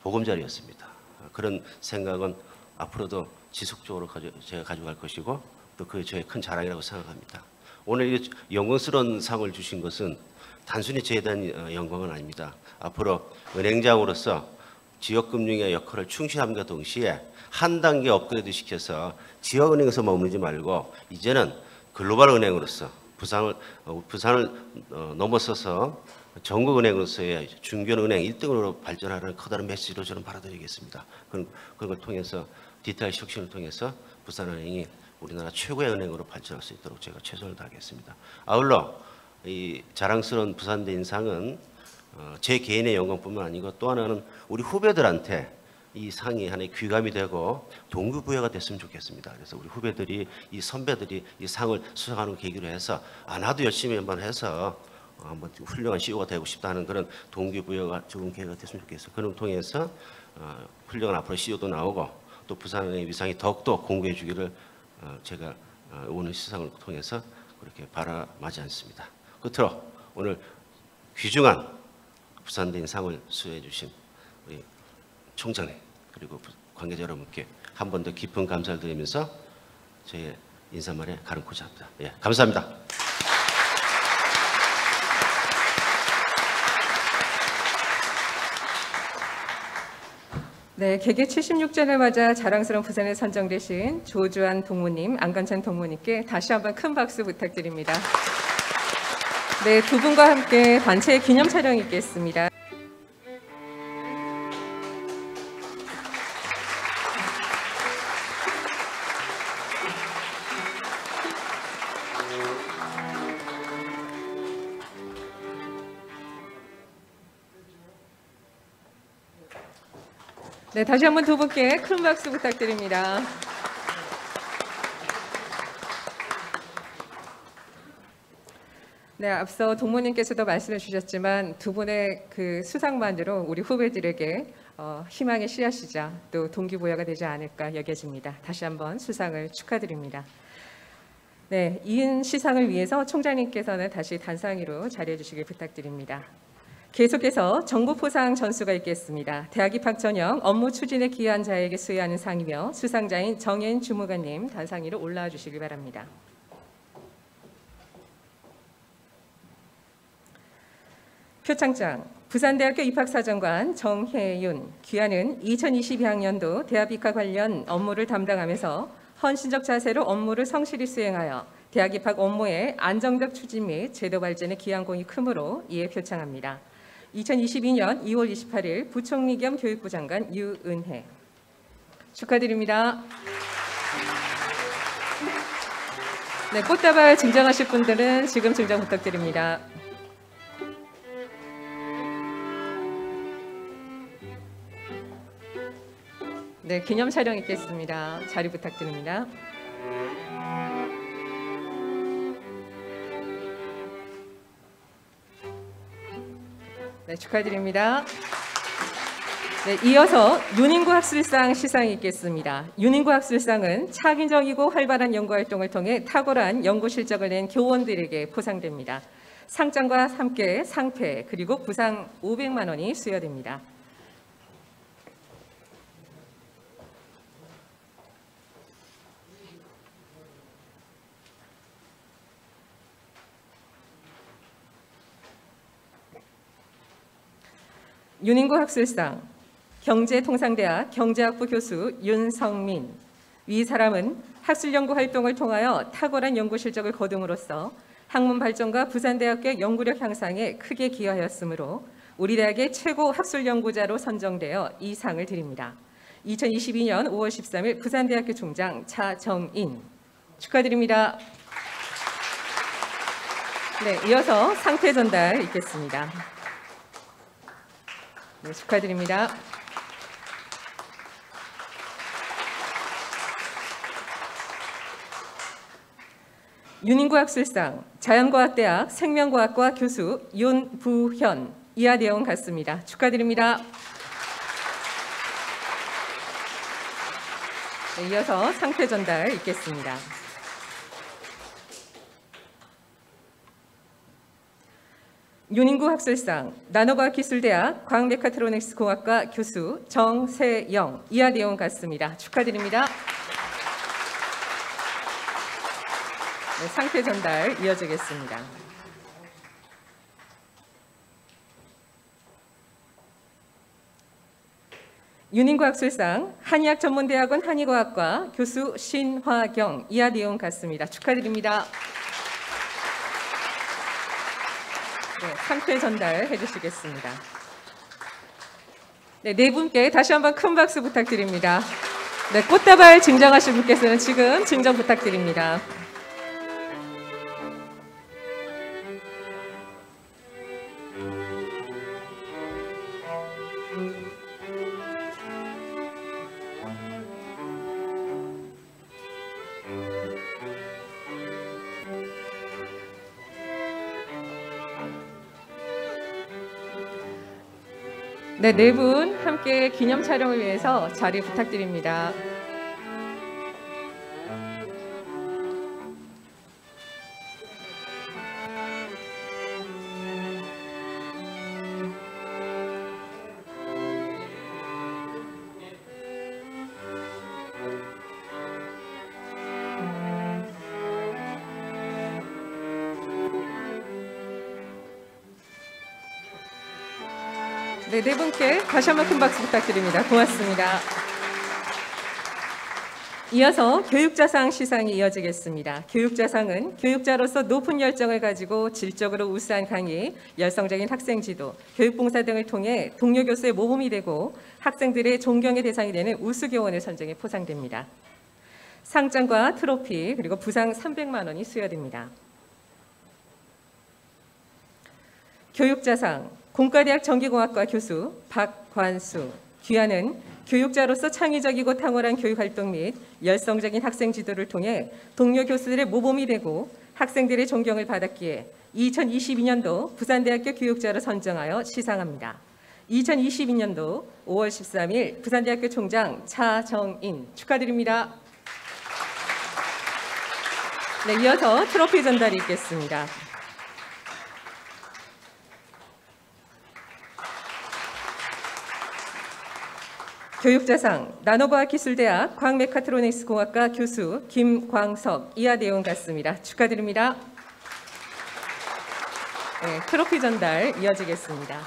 보금자리였습니다. 그런 생각은 앞으로도 지속적으로 제가 가져갈 것이고 또 그게 저의 큰 자랑이라고 생각합니다. 오늘 이 영광스러운 상을 주신 것은 단순히 저에 대한 영광은 아닙니다. 앞으로 은행장으로서 지역금융의 역할을 충실함과 동시에 한 단계 업그레이드 시켜서 지역은행에서 머무르지 말고 이제는 글로벌 은행으로서 부산을 넘어서서 전국은행으로서의 중견은행 1등으로 발전하는 커다란 메시지로 저는 받아들이겠습니다. 그런 걸 통해서 디지털 혁신을 통해서 부산은행이 우리나라 최고의 은행으로 발전할 수 있도록 제가 최선을 다하겠습니다. 아울러 이 자랑스러운 부산대 인상은 제 개인의 영광뿐만 아니고 또 하나는 우리 후배들한테 이 상이 하나의 귀감이 되고 동기부여가 됐으면 좋겠습니다. 그래서 우리 후배들이 이 선배들이 이 상을 수상하는 계기로 해서 나도 열심히 한번 해서 한번 훌륭한 CEO가 되고 싶다는 그런 동기부여가 좋은 계기가 됐으면 좋겠어요. 그걸 통해서 훌륭한 앞으로 CEO도 나오고 또 부산의 위상이 더욱더 공고해 주기를 제가 오늘 시상을 통해서 그렇게 바라마지 않습니다. 끝으로 오늘 귀중한 부산대인 상을 수여해 주신 우리 총장님 그리고 관계자 여러분께 한 번 더 깊은 감사를 드리면서 저의 인사말에 가름코자 합니다. 예, 감사합니다. 네, 개교 76주년을 맞아 자랑스러운 부산에 선정되신 조주환 동무님, 안건찬 동무님께 다시 한번 큰 박수 부탁드립니다. 네, 두 분과 함께 단체 기념 촬영이 있겠습니다. 네, 다시 한번 두 분께 큰 박수 부탁드립니다. 네, 앞서 동무님께서도 말씀해 주셨지만 두 분의 그 수상만으로 우리 후배들에게 희망의 씨앗이자 또 동기부여가 되지 않을까 여겨집니다. 다시 한번 수상을 축하드립니다. 네, 이은 시상을 위해서 총장님께서는 다시 단상위로 자리해 주시길 부탁드립니다. 계속해서 정부포상 전수가 있겠습니다. 대학 입학 전형 업무 추진에 기여한 자에게 수여하는 상이며 수상자인 정혜인 주무관님 단상 위로 올라와 주시기 바랍니다. 표창장 부산대학교 입학사정관 정혜윤 귀하는 2022학년도 대학 입학 관련 업무를 담당하면서 헌신적 자세로 업무를 성실히 수행하여 대학 입학 업무의 안정적 추진 및 제도 발전에 기여한 공이 크므로 이에 표창합니다. 2022년 2월 28일 부총리 겸 교육부 장관 유은혜 축하드립니다. 네, 꽃다발 증정하실 분들은 지금 증정 부탁드립니다. 네, 기념 촬영 있겠습니다. 자리 부탁드립니다. 네, 축하드립니다. 네, 이어서 윤인구 학술상 시상이 있겠습니다. 윤인구 학술상은 창의적이고 활발한 연구활동을 통해 탁월한 연구 실적을 낸 교원들에게 포상됩니다. 상장과 함께 상패 그리고 부상 500만 원이 수여됩니다. 윤인구 학술상 경제통상대학 경제학부 교수 윤성민 위 사람은 학술 연구 활동을 통하여 탁월한 연구 실적을 거둠으로써 학문 발전과 부산대학교의 연구력 향상에 크게 기여하였으므로 우리 대학의 최고 학술 연구자로 선정되어 이 상을 드립니다. 2022년 5월 13일 부산대학교 총장 차정인 축하드립니다. 네, 이어서 상패 전달 있겠습니다. 네, 축하드립니다. 윤인구 학술상 자연과학대학 생명과학과 교수 윤부현 이하 내용 같습니다. 축하드립니다. 네, 이어서 상패 전달 있겠습니다. 윤인구 학술상 나노과학기술대학 광메카트로닉스공학과 교수 정세영 이하 내용 같습니다. 축하드립니다. 네, 상패 전달 이어지겠습니다. 윤인구 학술상 한의학전문대학원 한의과학과 교수 신화경 이하 내용 같습니다. 축하드립니다. 네, 상패 전달해 주시겠습니다. 네, 네 분께 다시 한번 큰 박수 부탁드립니다. 네, 꽃다발 증정하실 분께서는 지금 증정 부탁드립니다. 네, 네 분 함께 기념 촬영을 위해서 자리 부탁드립니다. 네, 네 분께 다시 한번 큰 박수 부탁드립니다. 고맙습니다. 이어서 교육자상 시상이 이어지겠습니다. 교육자상은 교육자로서 높은 열정을 가지고 질적으로 우수한 강의, 열성적인 학생 지도, 교육봉사 등을 통해 동료 교수의 모범이 되고 학생들의 존경의 대상이 되는 우수교원을 선정해 포상됩니다. 상장과 트로피 그리고 부상 300만 원이 수여됩니다. 교육자상 공과대학 전기공학과 교수 박관수, 귀하는 교육자로서 창의적이고 탁월한 교육활동 및 열성적인 학생 지도를 통해 동료 교수들의 모범이 되고 학생들의 존경을 받았기에 2022년도 부산대학교 교육자로 선정하여 시상합니다. 2022년도 5월 13일 부산대학교 총장 차정인 축하드립니다. 네, 이어서 트로피 전달이 있겠습니다. 교육자상 나노과학기술대학 광메카트로닉스공학과 교수 김광석 이하대원 같습니다. 축하드립니다. 네, 트로피 전달 이어지겠습니다.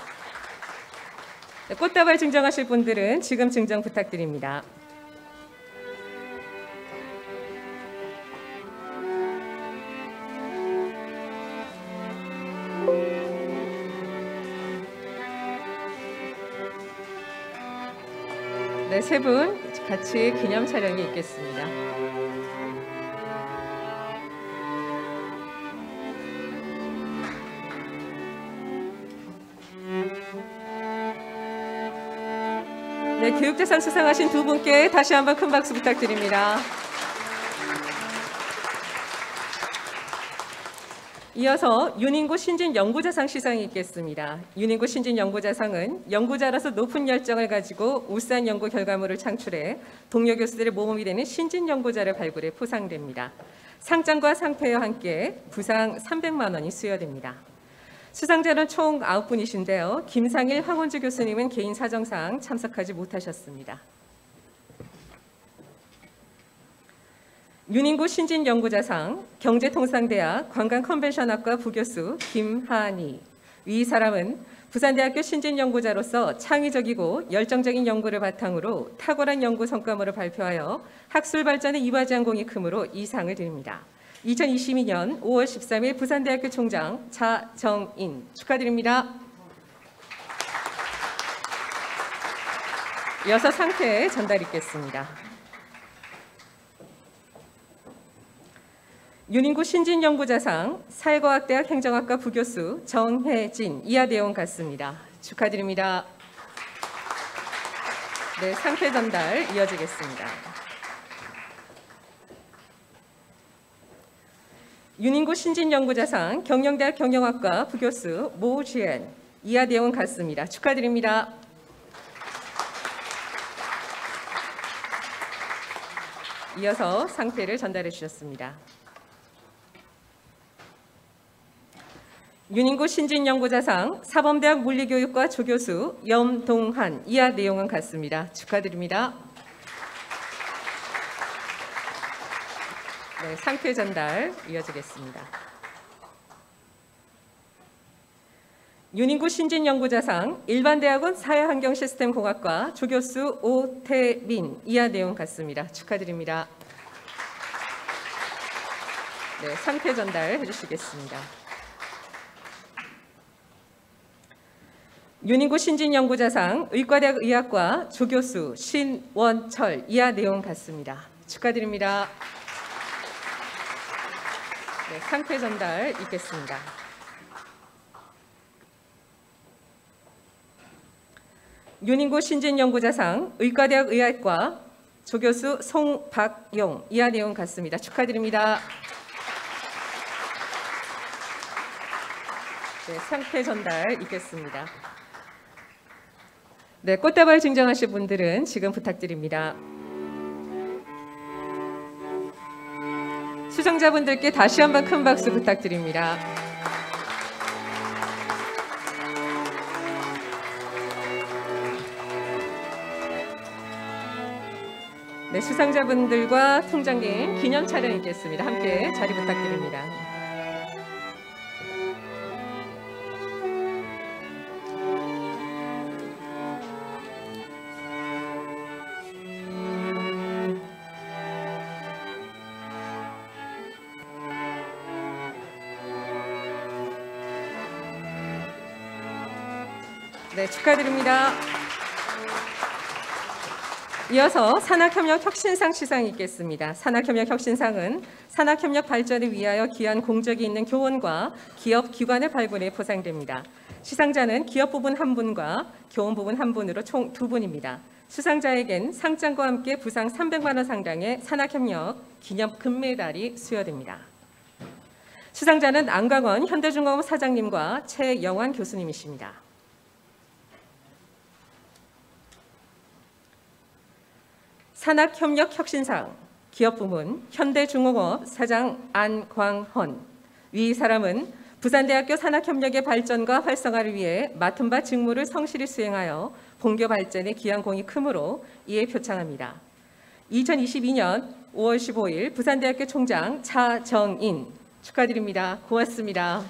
네, 꽃다발 증정하실 분들은 지금 증정 부탁드립니다. 네, 세 분 같이 기념 촬영이 있겠습니다. 네, 교육자상 수상하신 두 분께 다시 한번 큰 박수 부탁드립니다. 이어서 윤인구 신진연구자상 시상이 있겠습니다. 윤인구 신진연구자상은 연구자로서 높은 열정을 가지고 우수한 연구 결과물을 창출해 동료 교수들의 모범이 되는 신진연구자를 발굴해 포상됩니다. 상장과 상패와 함께 부상 300만 원이 수여됩니다. 수상자는 총 9분이신데요. 김상일 황원주 교수님은 개인 사정상 참석하지 못하셨습니다. 윤인구 신진연구자상 경제통상대학 관광컨벤션학과 부교수 김하니. 이 사람은 부산대학교 신진연구자로서 창의적이고 열정적인 연구를 바탕으로 탁월한 연구 성과물을 발표하여 학술 발전에 이바지한 공이 크므로 이 상을 드립니다. 2022년 5월 13일 부산대학교 총장 차정인 축하드립니다. 이어서 상패 전달 있겠습니다. 윤인구 신진연구자상 사회과학대학 행정학과 부교수 정혜진 이하대원 같습니다. 축하드립니다. 네, 상패 전달 이어지겠습니다. 윤인구 신진연구자상 경영대학 경영학과 부교수 모지엔 이하대원 같습니다. 축하드립니다. 이어서 상패를 전달해 주셨습니다. 윤인구 신진연구자상 사범대학 물리교육과 조교수 염동한 이하 내용은 같습니다. 축하드립니다. 네, 상패 전달 이어지겠습니다. 윤인구 신진연구자상 일반대학원 사회환경시스템공학과 조교수 오태민 이하 내용 같습니다. 축하드립니다. 네, 상패 전달 해주시겠습니다. 윤인구 신진연구자상 의과대학 의학과 조교수 신원철 이하 내용 같습니다. 축하드립니다. 네, 상패 전달 있겠습니다. 윤인구 신진연구자상 의과대학 의학과 조교수 송박용 이하 내용 같습니다. 축하드립니다. 네, 상패 전달 있겠습니다. 네, 꽃다발 증정하실 분들은 지금 부탁드립니다. 수상자분들께 다시 한번 큰 박수 부탁드립니다. 네, 수상자분들과 총장님 기념 촬영 있겠습니다. 함께 자리 부탁드립니다. 네, 축하드립니다. 이어서 산학협력 혁신상 시상이 있겠습니다. 산학협력 혁신상은 산학협력 발전을 위하여 기여한 공적이 있는 교원과 기업 기관의 발굴에 보상됩니다. 시상자는 기업 부분 1분과 교원 부분 1분으로 총 2분입니다. 수상자에겐 상장과 함께 부상 300만 원 상당의 산학협력 기념 금메달이 수여됩니다. 수상자는 안광원 현대중공업 사장님과 최영환 교수님이십니다. 산학협력 혁신상 기업부문 현대중공업 사장 안광헌. 위 사람은 부산대학교 산학협력의 발전과 활성화를 위해 맡은 바 직무를 성실히 수행하여 본교 발전에 기여한 공이 크므로 이에 표창합니다. 2022년 5월 15일 부산대학교 총장 차정인. 축하드립니다. 고맙습니다.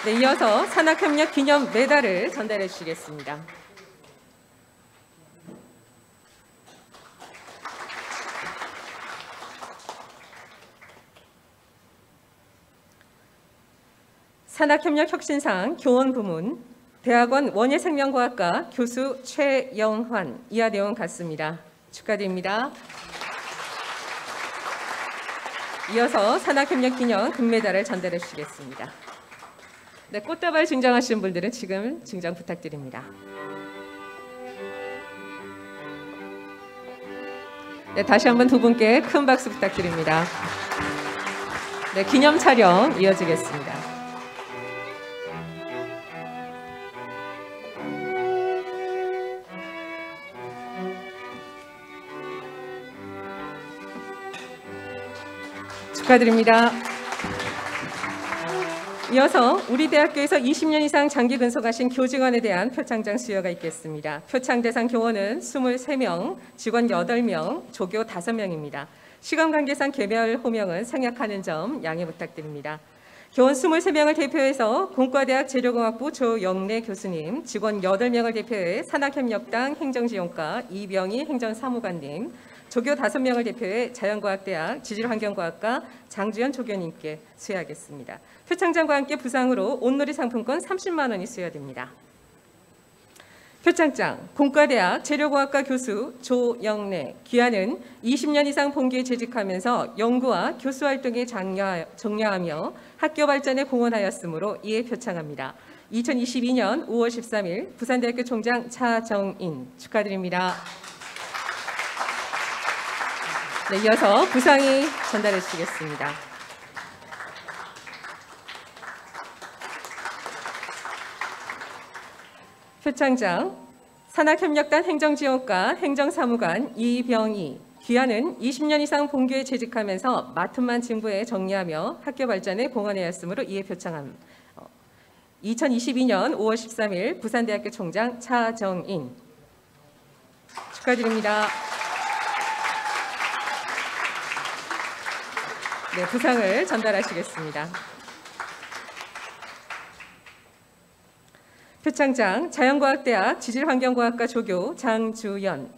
네, 이어서 산학협력 기념 메달을 전달해 주시겠습니다. 산학협력 혁신상 교원 부문 대학원 원예생명과학과 교수 최영환. 이하 내용 같습니다. 축하드립니다. 이어서 산학협력 기념 금메달을 전달해 주시겠습니다. 네, 꽃다발 증정하시는 분들은 지금 증정 부탁드립니다. 네, 다시 한번 두 분께 큰 박수 부탁드립니다. 네, 기념 촬영 이어지겠습니다. 축하드립니다. 이어서 우리 대학교에서 20년 이상 장기 근속하신 교직원에 대한 표창장 수여가 있겠습니다. 표창 대상 교원은 23명, 직원 8명, 조교 5명입니다. 시간 관계상 개별 호명은 생략하는 점 양해 부탁드립니다. 교원 23명을 대표해서 공과대학 재료공학부 조영래 교수님, 직원 8명을 대표해 산학협력당 행정지원과 이병희 행정사무관님, 조교 5명을 대표해 자연과학대학 지질환경과학과 장주연 조교님께 수여하겠습니다. 표창장과 함께 부상으로 온누리 상품권 30만 원이 수여됩니다. 표창장 공과대학 재료공학과 교수 조영래. 기한은 20년 이상 본교에 재직하면서 연구와 교수활동에 정려하며 학교 발전에 공헌하였으므로 이에 표창합니다. 2022년 5월 13일 부산대학교 총장 차정인. 축하드립니다. 네, 이어서 부상이 전달해 주시겠습니다. 표창장 산학협력단 행정지원과 행정사무관 이병희. 기한은 20년 이상 본교에 재직하면서 맡은 만 직무에 정리하며 학교 발전에 공헌하였으므로 이에 표창함. 2022년 5월 13일 부산대학교 총장 차정인. 축하드립니다. 네, 부상을 전달하시겠습니다. 표창장 자연과학대학 지질환경과학과 조교 장주연.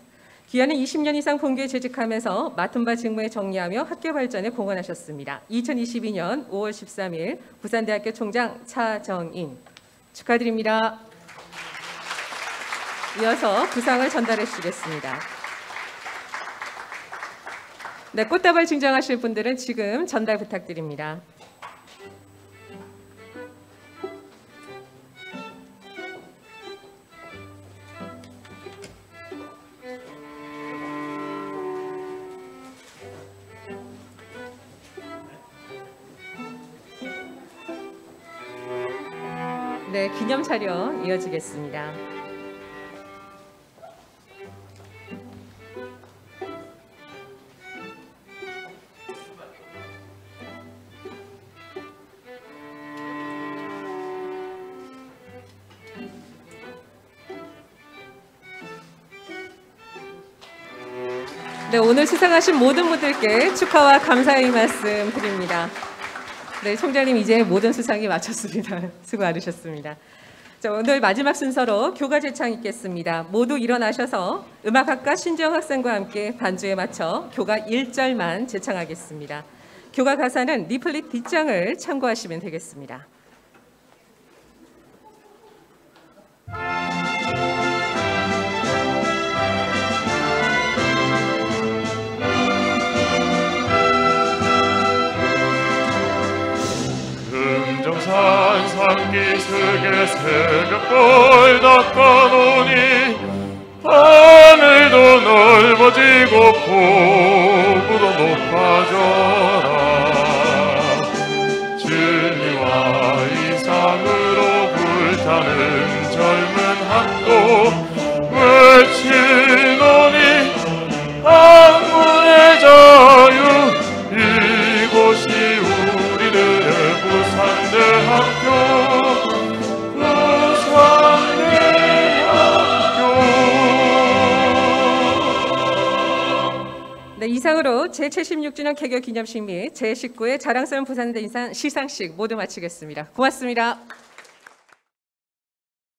기한은 20년 이상 본교에 재직하면서 맡은 바 직무에 정리하며 학교 발전에 공헌하셨습니다. 2022년 5월 13일 부산대학교 총장 차정인. 축하드립니다. 이어서 부상을 전달해 주시겠습니다. 네, 꽃다발 증정하실 분들은 지금 전달 부탁드립니다. 네, 기념 촬영 이어지겠습니다. 네, 오늘 수상하신 모든 분들께 축하와 감사의 말씀 드립니다. 네, 총장님 이제 모든 수상이 마쳤습니다. 수고 많으셨습니다. 자, 오늘 마지막 순서로 교가 제창 있겠습니다. 모두 일어나셔서 음악학과 신지영 학생과 함께 반주에 맞춰 교가 1절만 제창하겠습니다. 교가 가사는 리플릿 뒷장을 참고하시면 되겠습니다. 금정산 산기슭에 새벽벌 닦아놓으니 하늘도 넓어지고 폭우도 높아져라. 진리와 이상으로 불타는 젊은 학도 외치노니 학문의 자유 이곳이 우리들의 부산대학교. 네, 이상으로 제76주년 개교 기념식 및 제19회 자랑스러운 부산대 인상 시상식 모두 마치겠습니다. 고맙습니다.